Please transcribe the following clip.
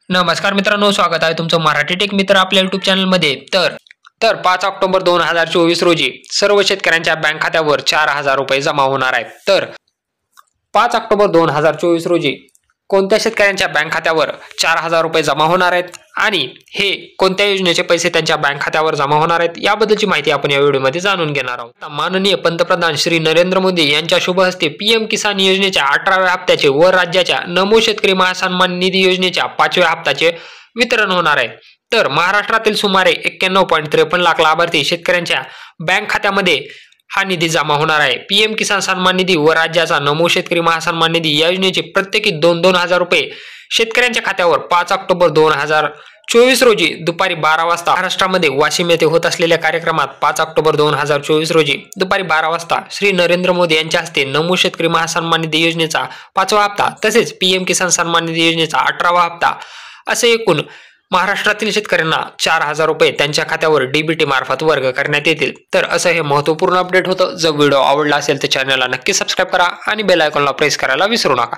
नमस्कार मित्रांनो, स्वागत आहे तुमचं मराठी टेक मित्र आपल्या YouTube चॅनलमध्ये। तर 5 ऑक्टोबर 2024 रोजी सर्व शेतकऱ्यांच्या बँक खात्यावर 4000 रुपये जमा होणार आहेत। तर 5 ऑक्टोबर 2024 रोजी कोणत्या शेतकऱ्यांच्या बँक खात्यावर 4000 रुपये जमा होणार आहेत आणि हे कोणत्या योजनेचे पैसे त्यांच्या बँक खात्यावर जमा होणार आहेत याबद्दलची माहिती आपण या व्हिडिओमध्ये जाणून घेणार आहोत। माननीय पंतप्रधान श्री नरेंद्र मोदी यांच्या शुभ हस्ते पीएम किसान योजनेच्या 18व्या हप्त्याचे व राज्याच्या नमो शेतकरी महासन्मान निधी योजनेच्या 5व्या हप्त्याचे वितरण होणार आहे। तर महाराष्ट्रातील सुमारे 91.53 लाख लाभार्थी शेतकऱ्यांच्या बँक खात्यामध्ये हा निधी जमा होणार आहे। पीएम किसान सन्मान निधी व राज्याचा नमो शेतकरी महासन्मान निधी या योजनेचे प्रत्येकी 2-2 हजार रुपये शेतकऱ्यांच्या खात्यावर 5 ऑक्टोबर 2024 रोजी दुपारी 12 वाजता महाराष्ट्रामध्ये वाशिम येथे होत असलेल्या कार्यक्रमात 5 ऑक्टोबर 2024 रोजी दुपारी 12 वाजता श्री नरेंद्र मोदी यांच्या हस्ते नमो शेतकरी महासन्मान निधी योजनेचा 5वा हप्ता तसेच पीएम किसान सन्मान निधी योजनेचा 18वा हप्ता असे एकूण महाराष्ट्रातील शेतकऱ्यांना 4000 रुपये त्यांच्या खात्यावर डीबीटी मार्फत वर्ग करण्यात येतील। तर असं हे महत्त्वपूर्ण अपडेट होतं। जर व्हिडिओ आवडला असेल तर चॅनलला नक्की सबस्क्राइब करा आणि बेल आयकॉनला प्रेस करायला विसरू नका।